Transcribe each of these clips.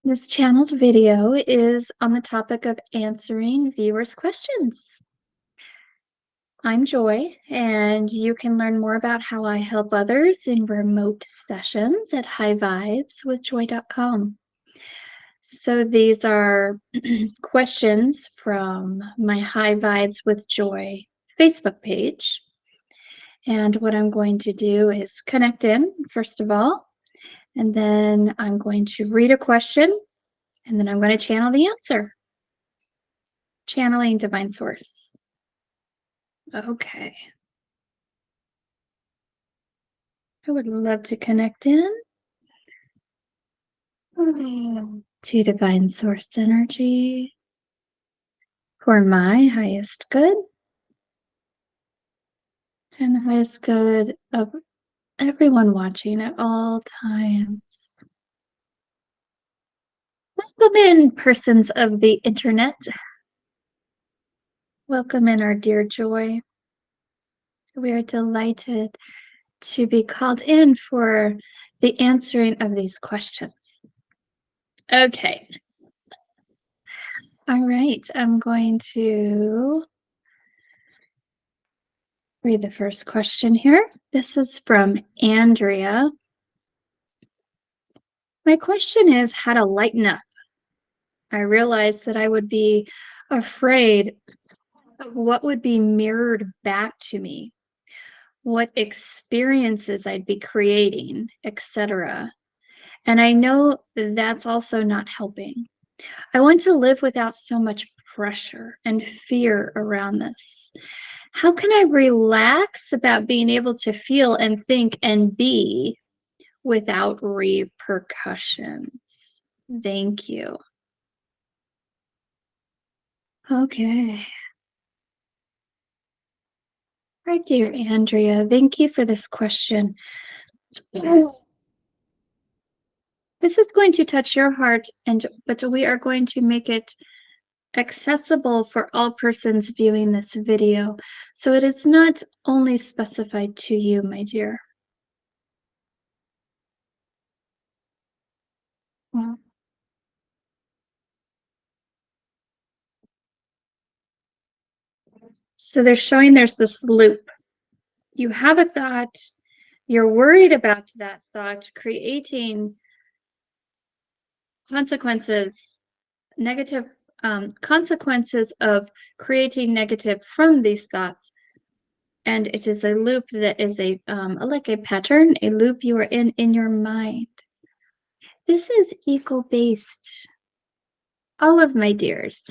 This channeled video is on the topic of answering viewers' questions. I'm Joy, and you can learn more about how I help others in remote sessions at highvibeswithjoy.com. So these are questions from my High Vibes with Joy Facebook page. And what I'm going to do is connect in, first of all, and then I'm going to read a question, and then I'm going to channel the answer. Channeling divine source. Okay. I would love to connect in to divine source energy for my highest good and the highest good of everyone watching at all times. Welcome in, persons of the internet. Welcome in, our dear Joy. We are delighted to be called in for the answering of these questions. Okay. All right, I'm going to read the first question here. This is from Andrea. My question is how to lighten up. I realized that I would be afraid of what would be mirrored back to me, what experiences I'd be creating, etc. And I know that's also not helping. I want to live without so much pressure and fear around this. How can I relax about being able to feel and think and be without repercussions? Thank you. Okay. Right, dear Andrea, thank you for this question. This is going to touch your heart, but we are going to make it accessible for all persons viewing this video. So it is not only specified to you, my dear. Well, so they're showing there's this loop. You have a thought, you're worried about that thought creating consequences, negative consequences of creating negative from these thoughts. And it is a loop that is like a pattern, a loop you are in your mind. This is ego-based, all of my dears.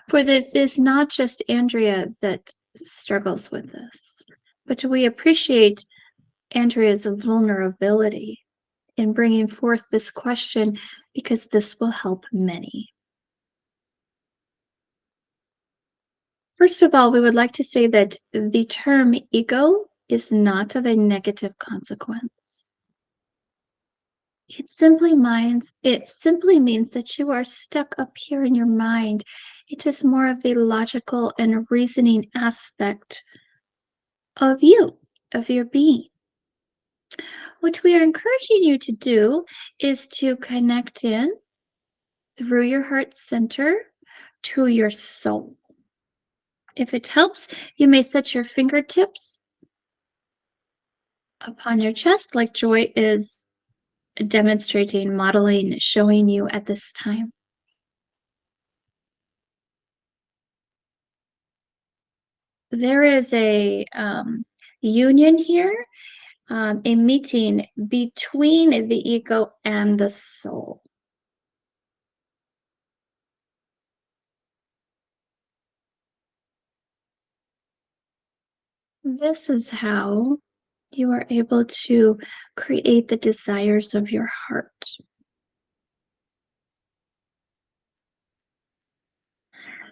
For it is not just Andrea that struggles with this, but we appreciate Andrea's vulnerability in bringing forth this question because this will help many. First of all, we would like to say that the term ego is not of a negative consequence. It simply means that you are stuck up here in your mind. It is more of the logical and reasoning aspect of you, of your being. What we are encouraging you to do is to connect in through your heart center to your soul. If it helps, you may set your fingertips upon your chest like Joy is demonstrating, modeling, showing you at this time. There is a union here, a meeting between the ego and the soul. This is how you are able to create the desires of your heart.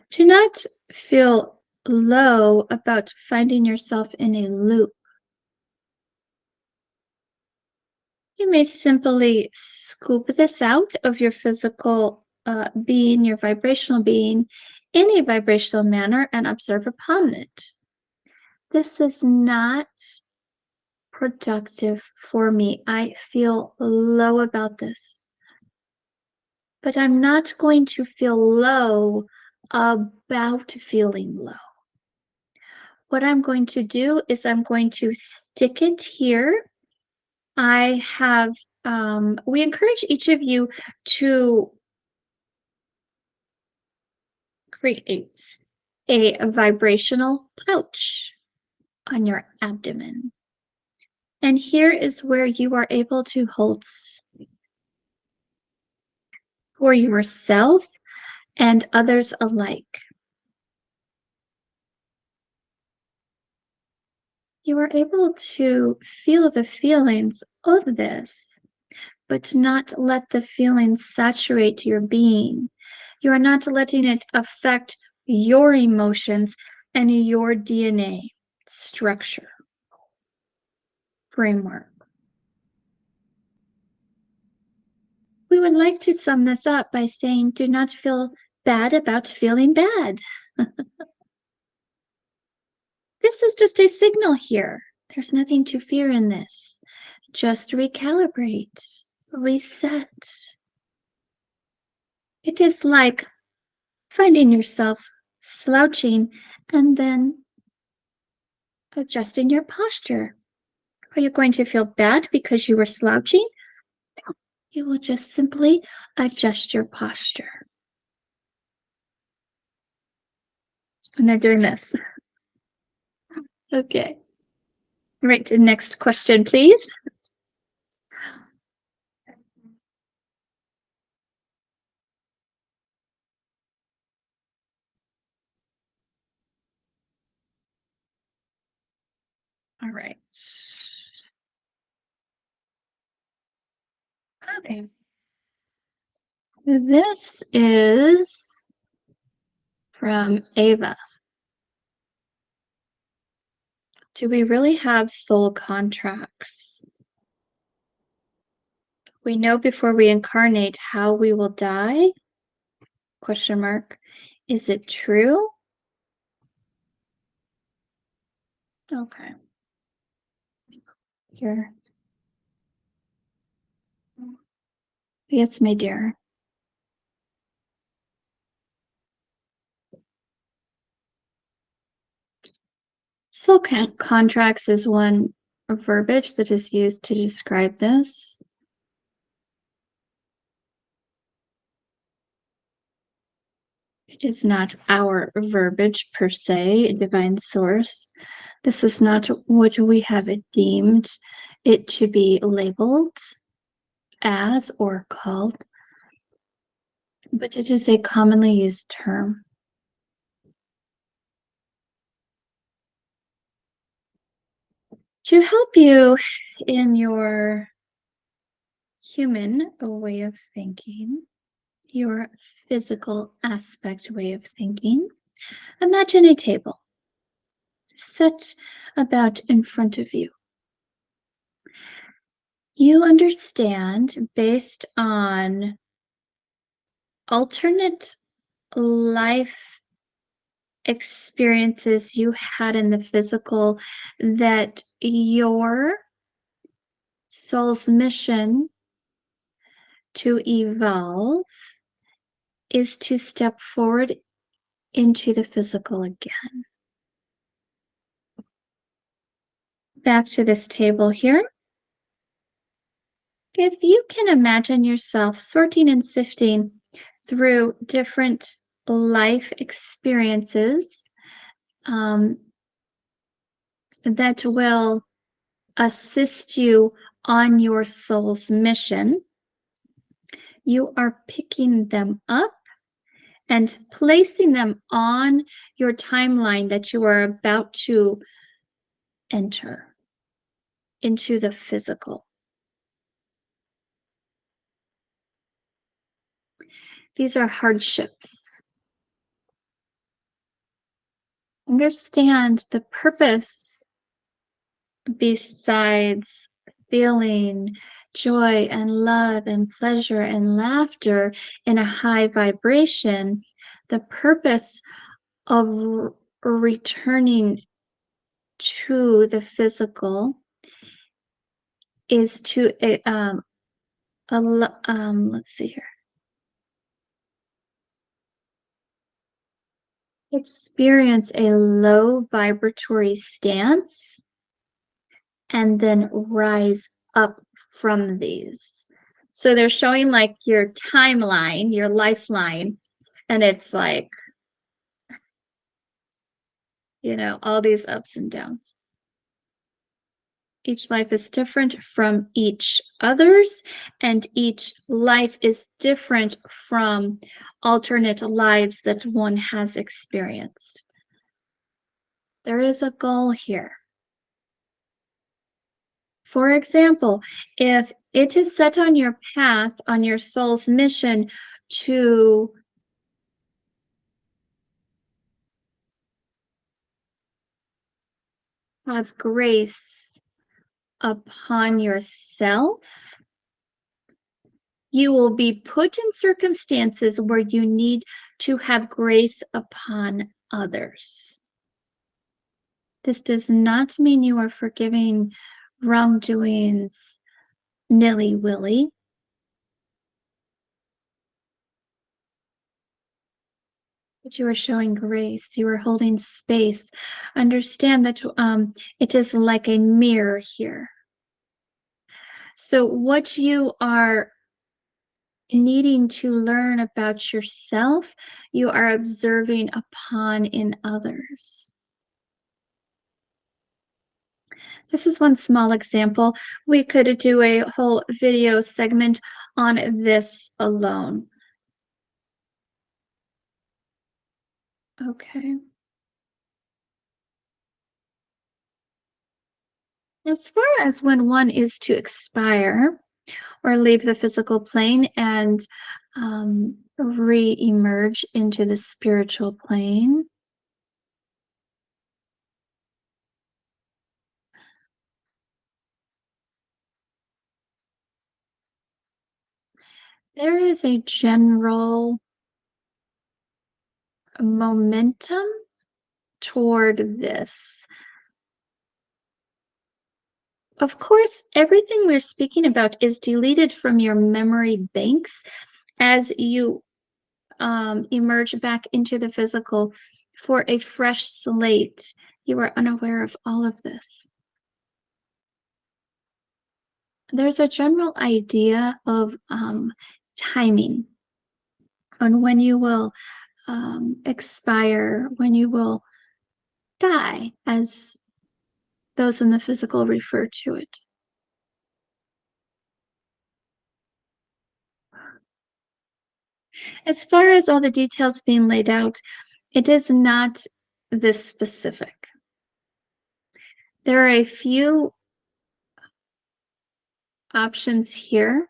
Do not feel low about finding yourself in a loop. You may simply scoop this out of your physical being, your vibrational being, in a vibrational manner and observe upon it. This is not productive for me. I feel low about this. but I'm not going to feel low about feeling low. What I'm going to do is I'm going to stick it here. I have, we encourage each of you to create a vibrational pouch on your abdomen. And here is where you are able to hold for yourself and others alike. You are able to feel the feelings of this, but not let the feelings saturate your being. You are not letting it affect your emotions and your DNA structure, framework. We would like to sum this up by saying do not feel bad about feeling bad. This is just a signal here. There's nothing to fear in this. Just recalibrate, reset. It is like finding yourself slouching and then adjusting your posture. Are you going to feel bad because you were slouching? No, you will just simply adjust your posture. And they're doing this. Okay. Right, next question, please. All right. Okay. This is from Ava. Do we really have soul contracts? We know before we incarnate how we will die? Question mark. Is it true? Okay. Here. Yes, my dear. Soul contracts is one verbiage that is used to describe this. It is not our verbiage per se, a divine source. This is not what we have deemed it to be labeled as or called, but it is a commonly used term. To help you in your human way of thinking, your physical aspect way of thinking, imagine a table set about in front of you. You understand based on alternate life experiences you had in the physical that your soul's mission to evolve is to step forward into the physical again. Back to this table here. If you can imagine yourself sorting and sifting through different life experiences that will assist you on your soul's mission, you are picking them up and placing them on your timeline that you are about to enter into the physical. These are hardships. Understand the purpose besides feeling joy and love and pleasure and laughter in a high vibration. The purpose of returning to the physical is to let's see here, Experience a low vibratory stance and then rise up from these. So they're showing like your timeline, your lifeline, and it's like, all these ups and downs. Each life is different from each other's, and each life is different from alternate lives that one has experienced. There is a goal here. For example, if it is set on your path, on your soul's mission to have grace upon yourself, you will be put in circumstances where you need to have grace upon others. This does not mean you are forgiving wrongdoings nilly willy, but you are showing grace. You are holding space. Understand that it is like a mirror here. So, what you are needing to learn about yourself, you are observing upon in others. This is one small example. We could do a whole video segment on this alone. Okay. As far as when one is to expire or leave the physical plane and re emerge into the spiritual plane, there is a general momentum toward this. Of course, everything we're speaking about is deleted from your memory banks as you emerge back into the physical for a fresh slate. You are unaware of all of this. There's a general idea of timing on when you will expire, when you will die, as those in the physical refer to it. As far as all the details being laid out, it is not this specific. There are a few options here.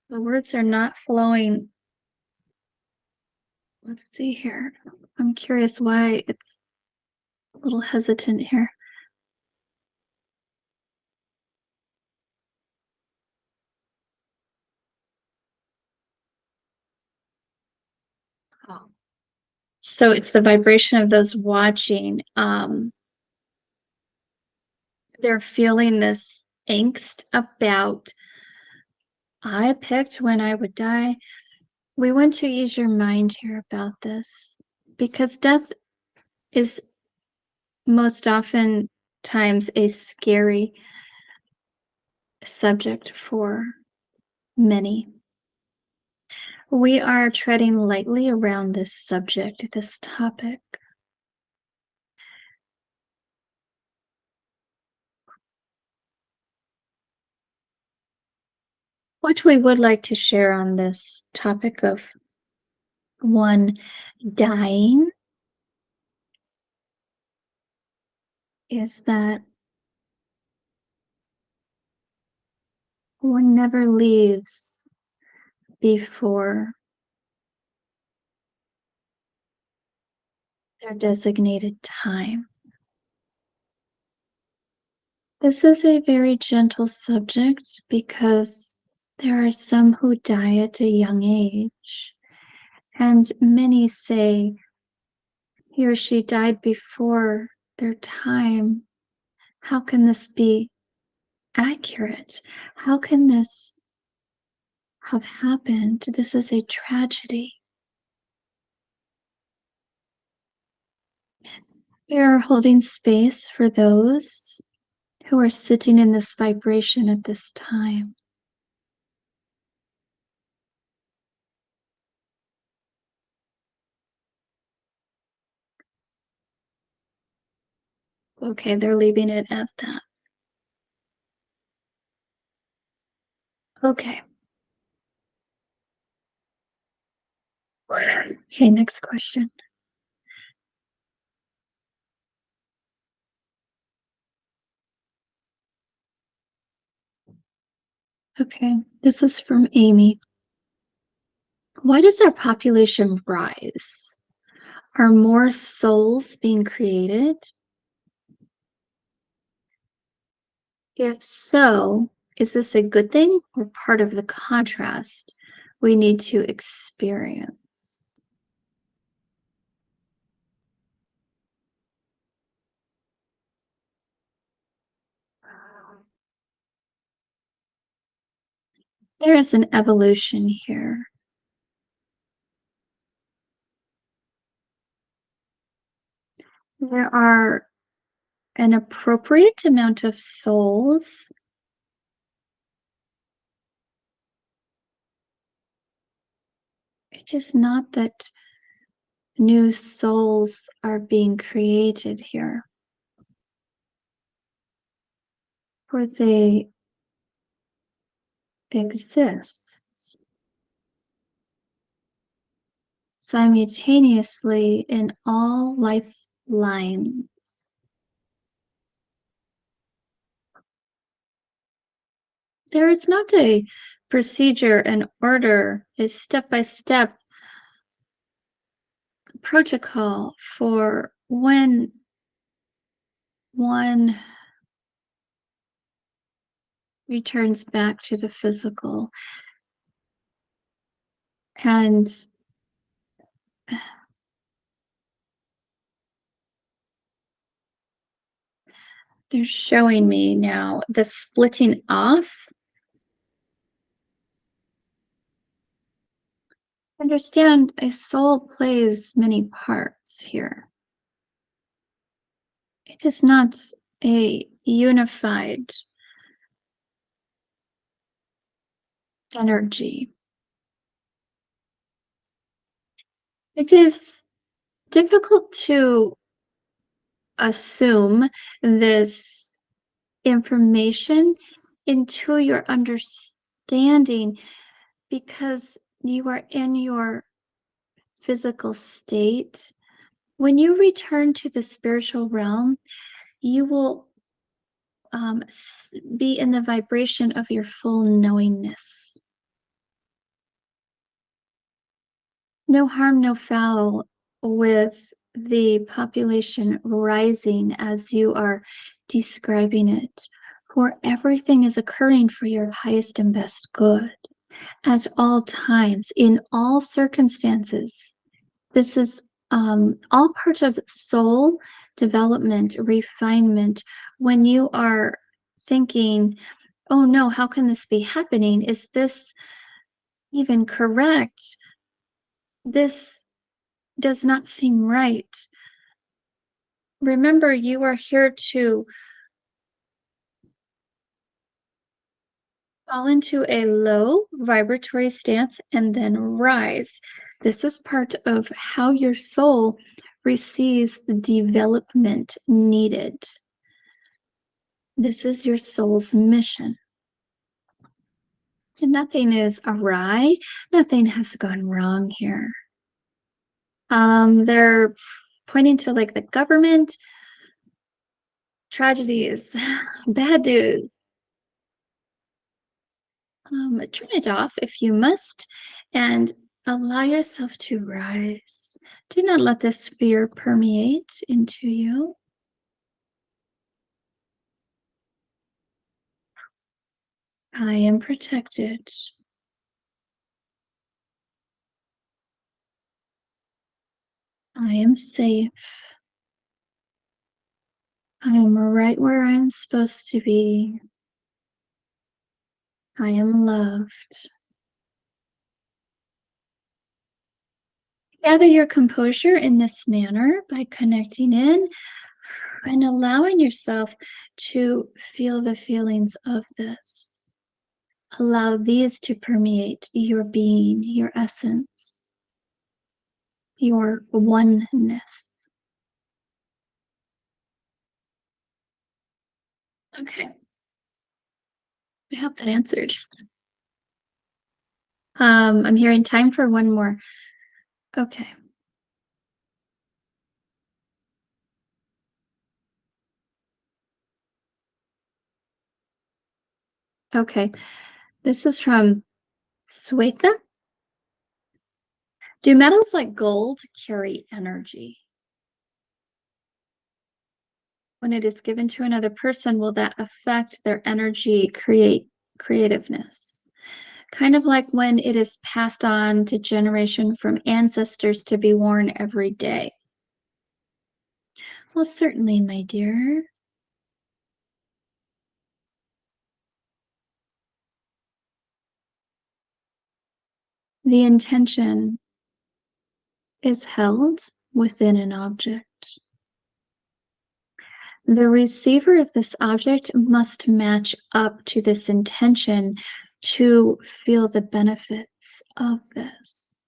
The words are not flowing. Let's see here. I'm curious why it's a little hesitant here. Oh. So it's the vibration of those watching. They're feeling this angst about, I picked when I would die. We want to ease your mind here about this because death is most often times a scary subject for many. We are treading lightly around this subject, this topic. What we would like to share on this topic of one dying is that one never leaves before their designated time. This is a very gentle subject because there are some who die at a young age, and many say he or she died before their time. How can this be accurate? How can this have happened. This is a tragedy. We are holding space for those who are sitting in this vibration at this time. Okay, they're leaving it at that. Okay. Okay, next question. Okay, this is from Amy. Why does our population rise? Are more souls being created? If so, is this a good thing or part of the contrast we need to experience? There is an evolution here. There are an appropriate amount of souls. It is not that new souls are being created here, for they exist simultaneously in all lifelines. There is not a procedure, an order, a step by step protocol for when one returns back to the physical. And they're showing me now the splitting off. Understand, a soul plays many parts here. It is not a unified energy. It is difficult to assume this information into your understanding because you are in your physical state. When you return to the spiritual realm, you will be in the vibration of your full knowingness. No harm, no foul with the population rising as you are describing it, for everything is occurring for your highest and best good at all times, in all circumstances. This is all part of soul development, refinement. When you are thinking, oh no, how can this be happening? Is this even correct? This does not seem right. Remember, you are here to fall into a low vibratory stance and then rise. This is part of how your soul receives the development needed. This is your soul's mission. Nothing is awry. Nothing has gone wrong here. They're pointing to like the government, tragedies, bad news. Turn it off if you must, and allow yourself to rise. Do not let this fear permeate into you. I am protected. I am safe. I am right where I'm supposed to be. I am loved. Gather your composure in this manner by connecting in and allowing yourself to feel the feelings of this. Allow these to permeate your being, your essence, your oneness. Okay, I hope that answered. I'm hearing time for one more. Okay, okay. This is from Swetha. Do metals like gold carry energy? When it is given to another person, will that affect their energy, create creativeness? Kind of like when it is passed on to generation from ancestors to be worn every day. Well, certainly, my dear. The intention is held within an object. The receiver of this object must match up to this intention to feel the benefits of this.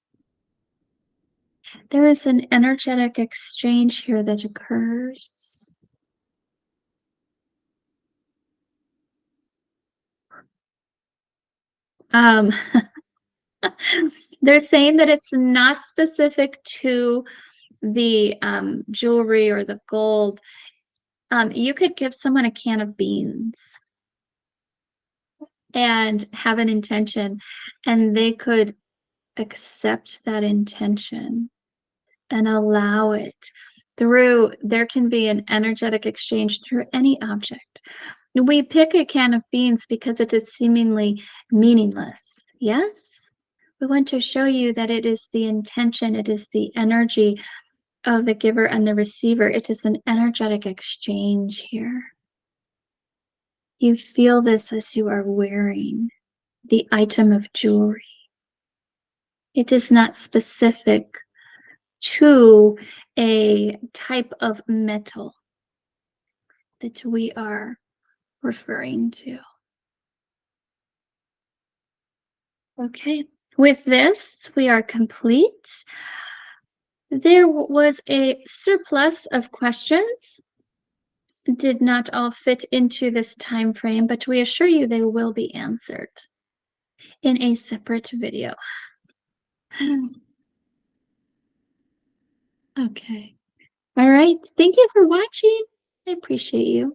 There is an energetic exchange here that occurs. Um, they're saying that it's not specific to the jewelry or the gold. You could give someone a can of beans and have an intention, and they could accept that intention and allow it through. There can be an energetic exchange through any object. We pick a can of beans because it is seemingly meaningless. Yes? We want to show you that it is the intention, it is the energy of the giver and the receiver. It is an energetic exchange here. You feel this as you are wearing the item of jewelry. It is not specific to a type of metal that we are referring to. Okay, with this, we are complete. There was a surplus of questions. Did not all fit into this time frame, but we assure you they will be answered in a separate video. Okay. All right. Thank you for watching. I appreciate you.